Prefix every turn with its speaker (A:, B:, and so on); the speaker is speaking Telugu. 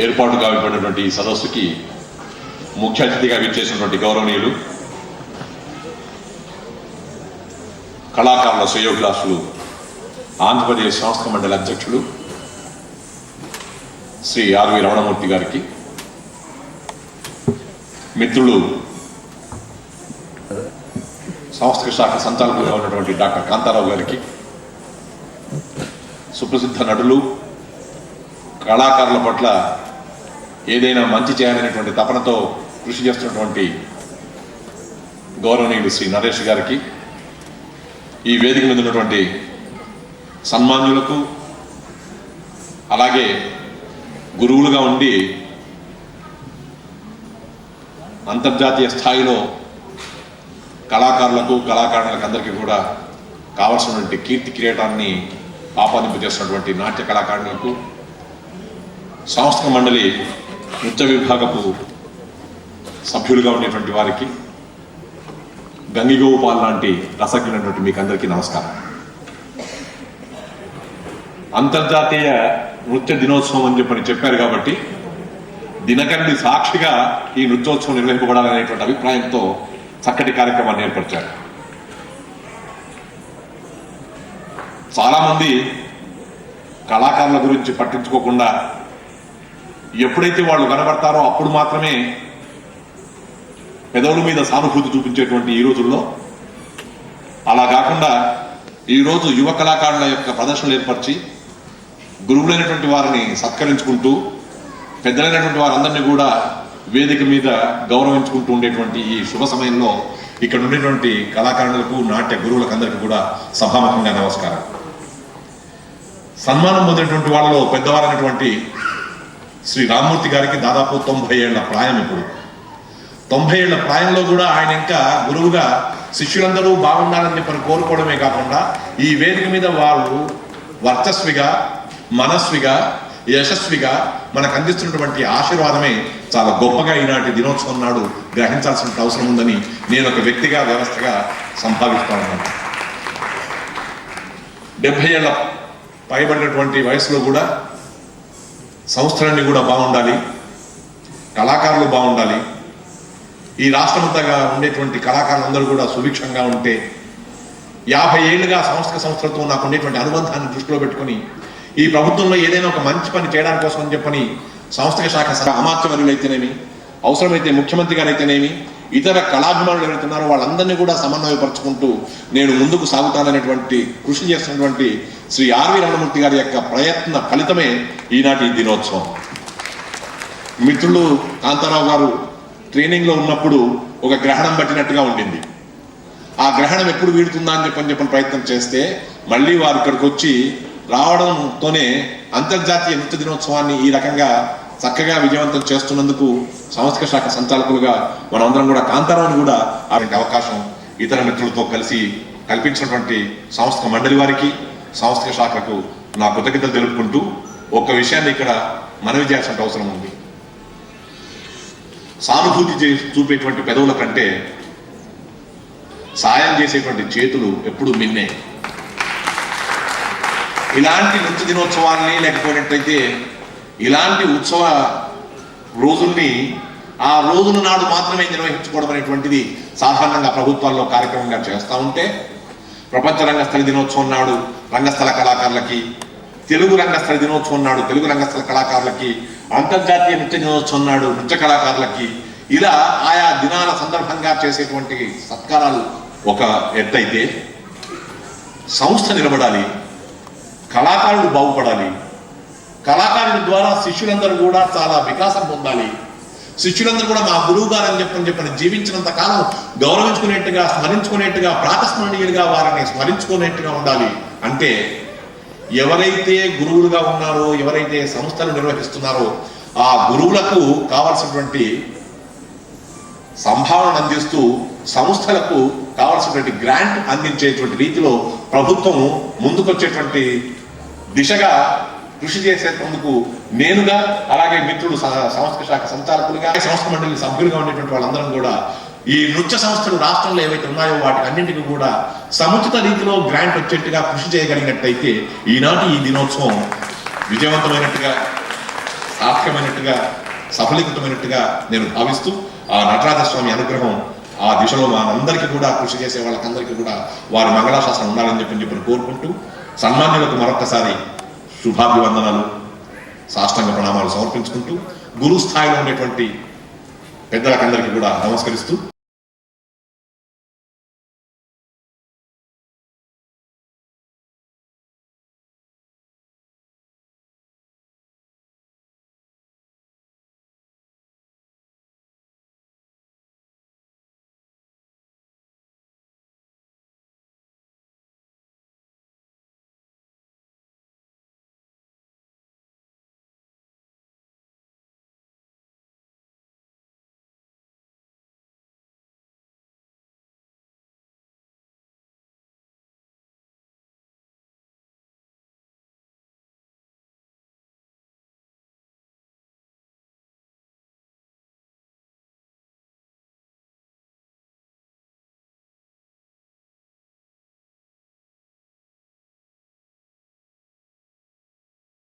A: ఏర్పాటు కాబడినటువంటి సదస్సుకి ముఖ్య అతిథిగా విచ్చేసినటువంటి గౌరవనీయులు కళాకారుల శ్రేయోభిలాషులు ఆంధ్రప్రదేశ్ సంస్థ మండలి అధ్యక్షులు శ్రీ ఆర్వి రమణమూర్తి గారికి, మిత్రులు సంస్థ శాఖ సంచాలకులుగా ఉన్నటువంటి డాక్టర్ కాంతారావు గారికి, సుప్రసిద్ధ నటులు కళాకారుల పట్ల ఏదైనా మంచి చేయాలనేటువంటి తపనతో కృషి చేస్తున్నటువంటి గౌరవనీయులు శ్రీ నరేష్ గారికి, ఈ వేదిక మీద ఉన్నటువంటి సన్మానులకు, అలాగే గురువులుగా ఉండి అంతర్జాతీయ స్థాయిలో కళాకారులకు కళాకారులకు అందరికీ కూడా కావాల్సినటువంటి కీర్తి కిరీటాన్ని ఆపాదింపజేస్తున్నటువంటి నాట్య కళాకారులకు, సంస్థ మండలి నృత్య విభాగపు సభ్యులుగా ఉండేటువంటి వారికి, గంగిగోపాల్ లాంటి రసజ్ఞులైనటువంటి మీకు అందరికీ నమస్కారం. అంతర్జాతీయ నృత్య దినోత్సవం అని చెప్పారు కాబట్టి దినకరణి సాక్షిగా ఈ నృత్యోత్సవం నిర్వహింపబడాలనేటువంటి అభిప్రాయంతో చక్కటి కార్యక్రమాన్ని ఏర్పరిచారు. చాలామంది కళాకారుల గురించి పట్టించుకోకుండా ఎప్పుడైతే వాళ్ళు కనబడతారో అప్పుడు మాత్రమే పెదవుల మీద సానుభూతి చూపించేటువంటి ఈ రోజుల్లో అలా కాకుండా ఈరోజు యువ కళాకారుల యొక్క ప్రదర్శనలు ఏర్పరిచి గురువులైనటువంటి వారిని సత్కరించుకుంటూ పెద్దలైనటువంటి వారందరినీ కూడా వేదిక మీద గౌరవించుకుంటూ ఉండేటువంటి ఈ శుభ సమయంలో ఇక్కడ ఉండేటువంటి కళాకారులకు, నాట్య గురువులకు అందరికీ కూడా సభాముఖంగా నమస్కారం. సన్మానం పొందినటువంటి వాళ్ళలో పెద్దవారైనటువంటి శ్రీ రామ్మూర్తి గారికి దాదాపు 90 ఏళ్ల ప్రాయం. ఇప్పుడు 90 ఏళ్ల ప్రాయంలో కూడా ఆయన ఇంకా గురువుగా శిష్యులందరూ బాగుండాలని చెప్పని కోరుకోవడమే కాకుండా ఈ వేదిక మీద వారు వర్చస్విగా, మనస్విగా, యశస్విగా మనకు అందిస్తున్నటువంటి ఆశీర్వాదమే చాలా గొప్పగా ఈనాటి దినోత్సవం నాడు గ్రహించాల్సిన అవసరం ఉందని నేను ఒక వ్యక్తిగా, వ్యవస్థగా సంభావిస్తా ఉన్నాను. 70 ఏళ్ల పైబడినటువంటి వయసులో కూడా సంస్థలన్నీ కూడా బాగుండాలి, కళాకారులు బాగుండాలి, ఈ రాష్ట్రమంతగా ఉండేటువంటి కళాకారులందరూ కూడా సుభిక్షంగా ఉంటే 50 ఏళ్ళుగా సంస్థలతో నాకు ఉండేటువంటి అనుబంధాన్ని దృష్టిలో పెట్టుకుని ఈ ప్రభుత్వంలో ఏదైనా ఒక మంచి పని చేయడం కోసం అని చెప్పని సంస్థ శాఖ అమాత్యవర్యులు అయితేనేమి, అవసరమైతే ముఖ్యమంత్రి గారు అయితేనేమి, ఇతర కళాభిమానులు ఎవరైతున్నారో వాళ్ళందరినీ కూడా సమన్వయపరుచుకుంటూ నేను ముందుకు సాగుతాననేటువంటి కృషి చేస్తున్నటువంటి శ్రీ ఆర్వి రమణమూర్తి గారి యొక్క ప్రయత్న ఫలితమే ఈనాటి దినోత్సవం. మిత్రులు కాంతారావు గారు ట్రైనింగ్లో ఉన్నప్పుడు ఒక గ్రహణం పట్టినట్టుగా ఉండింది. ఆ గ్రహణం ఎప్పుడు వీడుతుందా అని చెప్పని ప్రయత్నం చేస్తే మళ్ళీ వారు ఇక్కడికి వచ్చి రావడంతోనే అంతర్జాతీయ నృత్య దినోత్సవాన్ని ఈ రకంగా చక్కగా విజయవంతం చేస్తున్నందుకు సంస్థ శాఖ సంచాలకులుగా మనమందరం కూడా కాంతారావుని కూడా అలాంటి అవకాశం ఇతర మిత్రులతో కలిసి కల్పించినటువంటి సంస్థ మండలి వారికి, సంస్థ శాఖకు నా కృతజ్ఞతలు తెలుపుకుంటూ ఒక విషయాన్ని ఇక్కడ మనవి చేయాల్సిన అవసరం ఉంది. సానుభూతి చూపేటువంటి పెదవుల కంటే సాయం చేసేటువంటి చేతులు ఎప్పుడు మిన్నే. ఇలాంటి నృత్య దినోత్సవాన్ని లేకపోయినట్టయితే ఇలాంటి ఉత్సవ రోజుల్ని ఆ రోజుల నాడు మాత్రమే నిర్వహించుకోవడం అనేటువంటిది సాధారణంగా ప్రభుత్వాల్లో కార్యక్రమంగా చేస్తూ ఉంటే, ప్రపంచ రంగస్థల దినోత్సవం నాడు రంగస్థల కళాకారులకి, తెలుగు రంగస్థల దినోత్సవం నాడు తెలుగు రంగస్థల కళాకారులకి, అంతర్జాతీయ నృత్య దినోత్సవం నాడు నృత్య కళాకారులకి, ఇలా ఆయా దినాల సందర్భంగా చేసేటువంటి సత్కారాలు ఒక ఎత్తైతే, సంస్థ నిలబడాలి, కళాకారుడు బాగుపడాలి, కళాకారుడి ద్వారా శిష్యులందరూ కూడా చాలా వికాసం పొందాలి, శిష్యులందరూ కూడా మా గురువు గారు అని చెప్పని జీవించినంత కాలం గౌరవించుకునేట్టుగా, స్మరించుకునేట్టుగా, ప్రాతస్మరణీయులుగా వారిని స్మరించుకునేట్టుగా ఉండాలి. అంటే ఎవరైతే గురువులుగా ఉన్నారో, ఎవరైతే సంస్థలు నిర్వహిస్తున్నారో ఆ గురువులకు కావాల్సినటువంటి సంభావన అందిస్తూ సంస్థలకు కావాల్సినటువంటి గ్రాంట్ అందించేటువంటి రీతిలో ప్రభుత్వం ముందుకొచ్చేటువంటి దిశగా కృషి చేసేందుకు నేనుగా, అలాగే మిత్రులు సంస్థ శాఖ సంచాలకులుగా, సంస్థ మండలి సభ్యులుగా ఉండేటువంటి వాళ్ళందరం కూడా ఈ నృత్య సంస్థలు రాష్ట్రంలో ఏవైతే ఉన్నాయో వాటి అన్నింటికి కూడా సముచిత రీతిలో గ్రాంట్ వచ్చేట్టుగా కృషి చేయగలిగినట్టయితే ఈనాటి ఈ దినోత్సవం విజయవంతమైనట్టుగా సార్థకమైనట్టుగా సఫలీకృతమైనట్టుగా నేను భావిస్తూ ఆ నటరాజస్వామి అనుగ్రహం ఆ దిశలో మనందరికీ కూడా కృషి చేసే వాళ్ళకందరికీ కూడా వారి మంగళాశాసనం ఉండాలని చెప్పి కోరుకుంటూ సన్మాన్యులకు మరొకసారి శుభాభివందనాలు సాష్టాంగ ప్రణామాలు సమర్పించుకుంటూ గురు స్థాయిలో ఉండేటువంటి పెద్దలకందరికీ కూడా నమస్కరిస్తూ